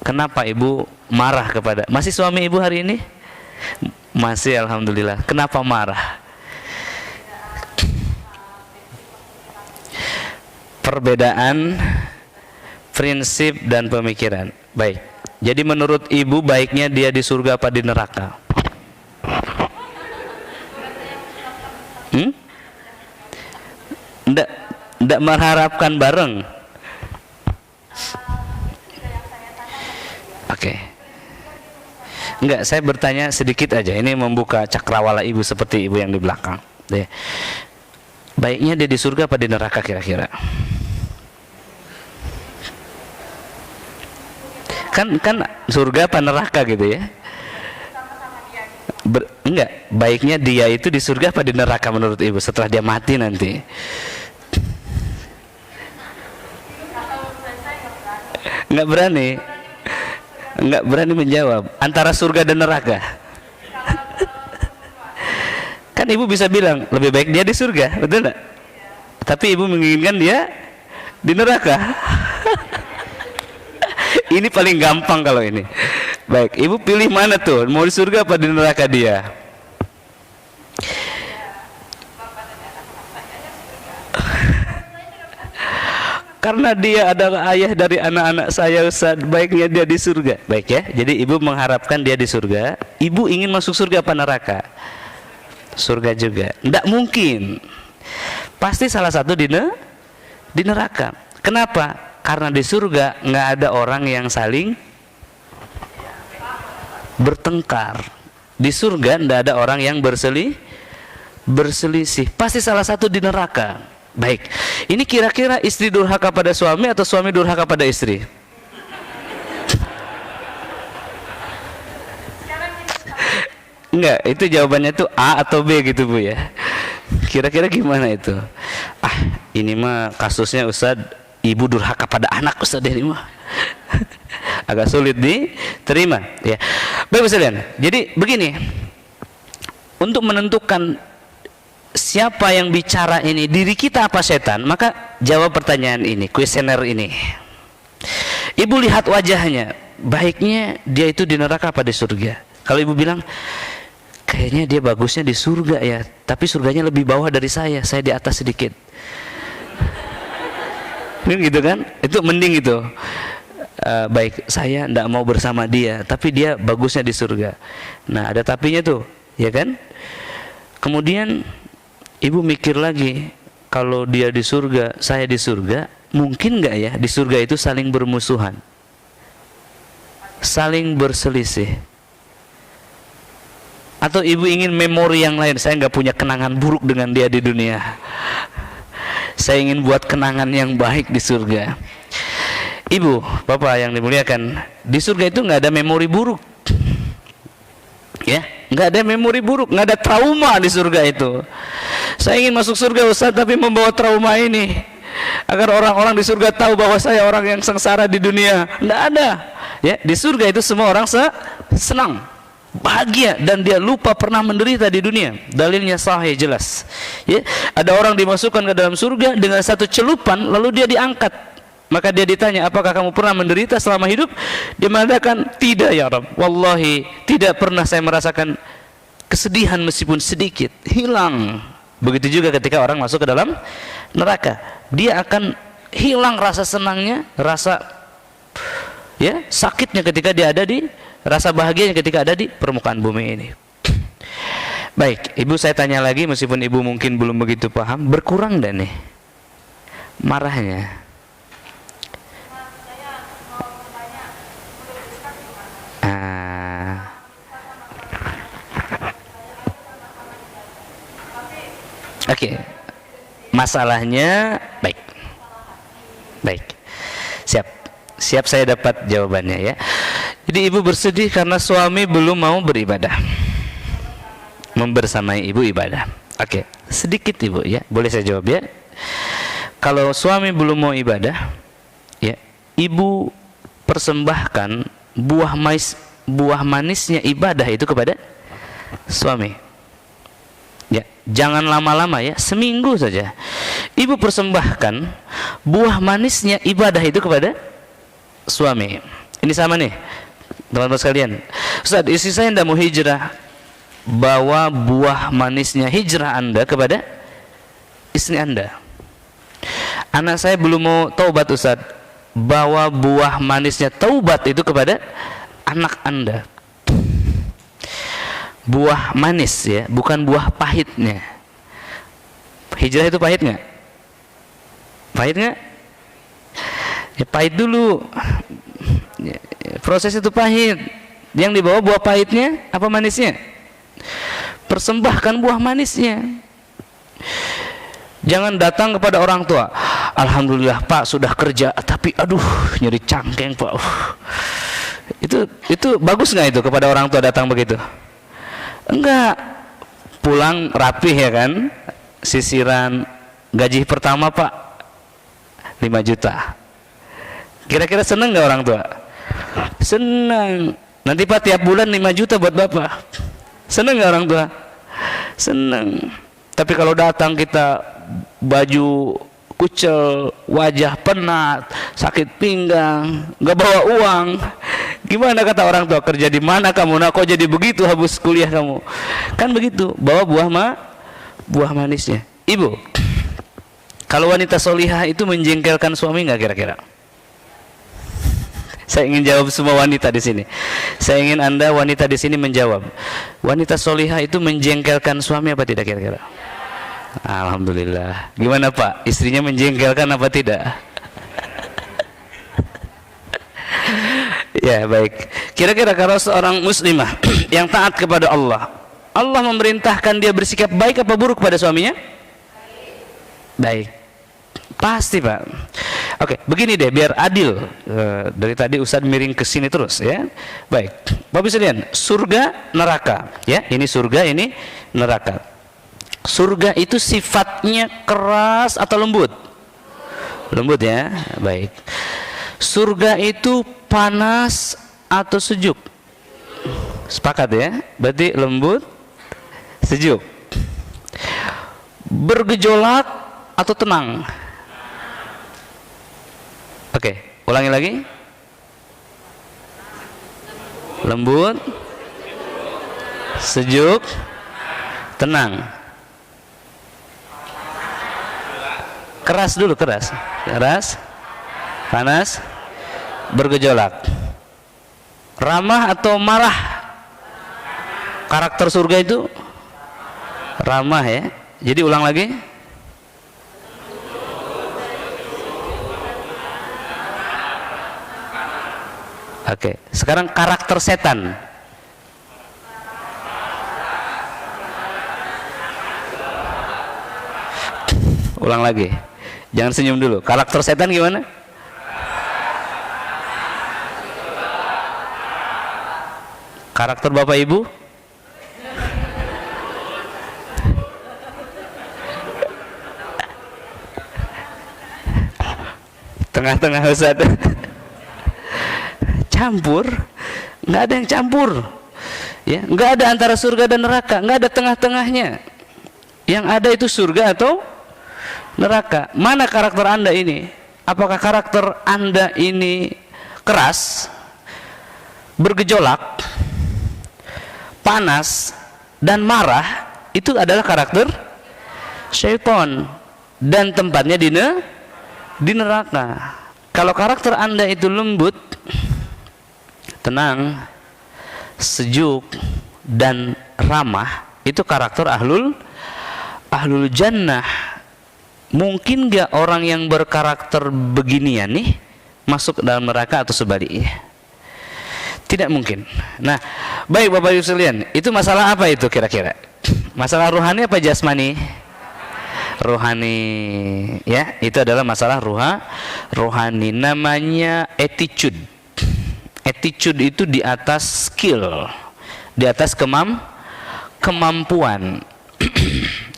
Kenapa ibu marah kepada, masih suami ibu hari ini? Masih, alhamdulillah. Kenapa marah? Perbedaan prinsip dan pemikiran. Baik. Jadi menurut ibu baiknya dia di surga apa di neraka? Nggak mengharapkan bareng. Oke. Enggak, saya bertanya sedikit aja. Ini membuka cakrawala ibu seperti ibu yang di belakang. Baiknya dia di surga apa di neraka kira-kira? Kan surga apa neraka gitu ya? Enggak, baiknya dia itu di surga apa di neraka menurut ibu setelah dia mati nanti? Enggak berani menjawab antara surga dan neraka. Kan ibu bisa bilang lebih baik dia di surga, betul enggak? Tapi ibu menginginkan dia di neraka. Ini paling gampang kalau ini. Baik, ibu pilih mana tuh? Mau di surga apa di neraka dia? Karena dia adalah ayah dari anak-anak saya, Ustaz, baiknya dia di surga. Baik ya, jadi ibu mengharapkan dia di surga. Ibu ingin masuk surga apa neraka? Surga juga. Tidak mungkin. Pasti salah satu di neraka. Kenapa? Karena di surga nggak ada orang yang saling bertengkar. Di surga tidak ada orang yang berselisih. Pasti salah satu di neraka. Baik, ini kira-kira istri durhaka pada suami atau suami durhaka pada istri? Enggak, itu jawabannya itu A atau B gitu Bu ya. Kira-kira gimana itu? Ini mah kasusnya Ustadz, ibu durhaka pada anak Ustadz ini mah. Agak sulit diterima ya. Baik sekalian, jadi begini, untuk menentukan siapa yang bicara ini, diri kita apa setan, maka jawab pertanyaan ini, kuesioner ini. Ibu lihat wajahnya, baiknya dia itu di neraka apa di surga? Kalau ibu bilang kayaknya dia bagusnya di surga ya, tapi surganya lebih bawah dari saya di atas sedikit. Ini gitu kan? Itu mending itu. Baik, saya tidak mau bersama dia, tapi dia bagusnya di surga. Nah, ada tapinya tuh, ya kan? Kemudian ibu mikir lagi, kalau dia di surga, saya di surga, mungkin nggak ya di surga itu saling bermusuhan, saling berselisih? Atau ibu ingin memori yang lain, saya nggak punya kenangan buruk dengan dia di dunia, saya ingin buat kenangan yang baik di surga. Ibu, bapak yang dimuliakan, di surga itu nggak ada memori buruk, ya, nggak ada memori buruk, nggak ada trauma di surga itu. Saya ingin masuk surga Ustaz, tapi membawa trauma ini agar orang-orang di surga tahu bahwa saya orang yang sengsara di dunia. Nggak ada, ya. Di surga itu semua orang senang, bahagia, dan dia lupa pernah menderita di dunia. Dalilnya sahih jelas, ya. Ada orang dimasukkan ke dalam surga dengan satu celupan, lalu dia diangkat. Maka dia ditanya, apakah kamu pernah menderita selama hidup? Dia mengatakan, tidak ya Rabb, wallahi tidak pernah saya merasakan kesedihan meskipun sedikit, hilang. Begitu juga ketika orang masuk ke dalam neraka, dia akan hilang rasa senangnya, rasa ya sakitnya ketika dia ada di, rasa bahagianya ketika ada di permukaan bumi ini. Baik, ibu saya tanya lagi, meskipun ibu mungkin belum begitu paham, berkurang dan nih marahnya? Oke, masalahnya baik, siap saya dapat jawabannya ya. Jadi ibu bersedih karena suami belum mau beribadah, membersamai ibu ibadah. Oke, sedikit ibu ya, boleh saya jawab ya. Kalau suami belum mau ibadah, ya, ibu persembahkan buah manisnya ibadah itu kepada suami. Ya, jangan lama-lama ya, seminggu saja. Ibu persembahkan buah manisnya ibadah itu kepada suami. Ini sama nih, teman-teman sekalian. Ustaz, istri saya tidak mau hijrah. Bawa buah manisnya hijrah Anda kepada istri Anda. Anak saya belum mau taubat Ustaz. Bawa buah manisnya taubat itu kepada anak Anda. Buah manis ya, bukan buah pahitnya. Hijrah itu pahit nggak? Pahit nggak? Ya, pahit dulu. Ya, proses itu pahit. Yang dibawa buah pahitnya apa manisnya? Persembahkan buah manisnya. Jangan datang kepada orang tua. Alhamdulillah Pak sudah kerja, tapi aduh nyeri cangkeng Pak. Itu bagus nggak itu kepada orang tua datang begitu? Enggak. Pulang rapih ya kan? Sisiran gaji pertama Pak 5 juta. Kira-kira seneng nggak orang tua? Senang. Nanti Pak tiap bulan 5 juta buat Bapak. Seneng nggak orang tua? Seneng. Tapi kalau datang kita baju kucel, wajah penat, sakit pinggang, nggak bawa uang, gimana kata orang tua? Kerja di mana kamu? Nah, kok jadi begitu habis kuliah kamu? Kan begitu. Bawa buah manisnya. Ibu, kalau wanita solihah itu menjengkelkan suami nggak kira-kira? Saya ingin jawab semua wanita di sini. Saya ingin Anda wanita di sini menjawab. Wanita solihah itu menjengkelkan suami apa tidak kira-kira? Alhamdulillah. Gimana Pak? Istrinya menjengkelkan apa tidak? Ya baik. Kira-kira kalau seorang muslimah yang taat kepada Allah, Allah memerintahkan dia bersikap baik apa buruk pada suaminya? Baik. Pasti Pak. Oke, begini deh biar adil. Dari tadi Ustadz miring ke sini terus ya. Baik. Bapak sekalian, surga neraka ya. Ini surga, ini neraka. Surga itu sifatnya keras atau lembut? Lembut ya. Baik. Surga itu panas atau sejuk? Sepakat ya. Berarti lembut, sejuk. Bergejolak atau tenang? Oke, ulangi lagi. Lembut, sejuk, tenang. Keras dulu, keras. Keras, panas, bergejolak. Ramah atau marah? Karakter surga itu ramah ya. Jadi ulang lagi. Oke, sekarang karakter setan. Ulang lagi. Jangan senyum dulu. Karakter setan gimana? Karakter Bapak Ibu? Tengah-tengah Ustaz. Campur, nggak ada yang campur, ya, nggak ada antara surga dan neraka, nggak ada tengah-tengahnya. Yang ada itu surga atau neraka. Mana karakter Anda ini? Apakah karakter Anda ini keras, bergejolak, panas, dan marah? Itu adalah karakter syaitan dan tempatnya di neraka. Kalau karakter Anda itu lembut, tenang, sejuk, dan ramah, itu karakter ahlul jannah. Mungkin gak orang yang berkarakter beginian nih masuk ke dalam neraka atau sebaliknya? Tidak mungkin. Nah, baik Bapak Ibu sekalian, itu masalah apa itu kira-kira? Masalah rohani apa jasmani? Rohani ya, itu adalah masalah rohani. Namanya attitude. Attitude itu di atas skill, di atas kemampuan,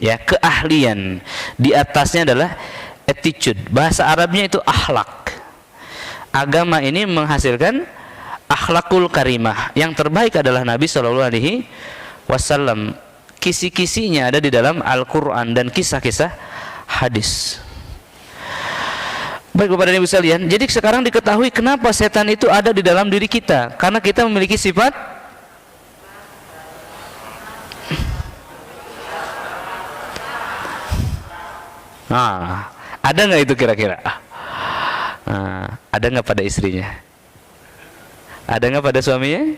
ya, keahlian. Di atasnya adalah attitude. Bahasa Arabnya itu akhlak. Agama ini menghasilkan akhlakul karimah. Yang terbaik adalah Nabi Shallallahu Alaihi Wasallam. Kisi-kisinya ada di dalam Al-Quran dan kisah-kisah hadis. Baik Bapak dan Ibu sekalian, jadi sekarang diketahui kenapa setan itu ada di dalam diri kita, karena kita memiliki sifat ada nggak itu kira-kira? Ada nggak pada istrinya? Ada nggak pada suaminya?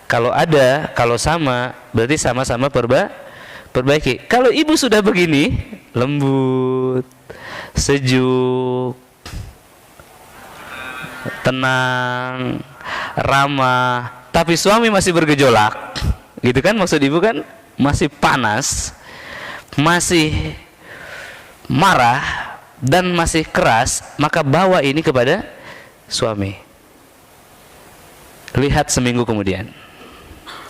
Kalau ada, kalau sama, berarti sama-sama perbaiki. Kalau ibu sudah begini, lembut, sejuk, tenang, ramah, tapi suami masih bergejolak, gitu kan maksud ibu kan? Masih panas, masih marah, dan masih keras, maka bawa ini kepada suami. Lihat seminggu kemudian,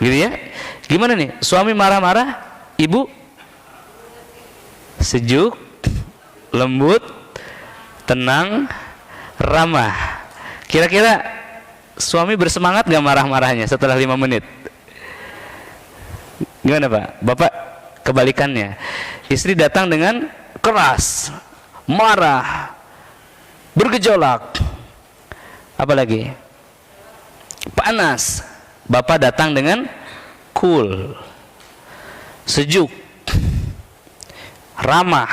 gitu ya. Gimana nih? Suami marah-marah, ibu sejuk, lembut, tenang, ramah. Kira-kira suami bersemangat gak marah-marahnya setelah 5 menit? Gimana Pak? Bapak kebalikannya, istri datang dengan keras, marah, bergejolak, apalagi panas. Bapak datang dengan cool, sejuk, ramah,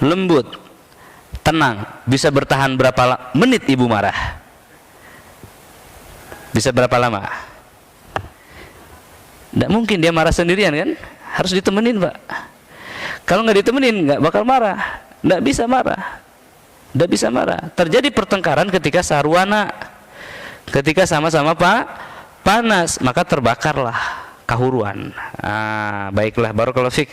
lembut, tenang. Bisa bertahan berapa menit ibu marah? Bisa berapa lama? Tidak mungkin dia marah sendirian kan? Harus ditemenin Pak. Kalau nggak ditemenin nggak bakal marah. Nggak bisa marah. Nggak bisa marah. Terjadi pertengkaran ketika sarwana, ketika sama-sama panas, maka terbakarlah kahuruan. Baiklah, barakallahu fiik.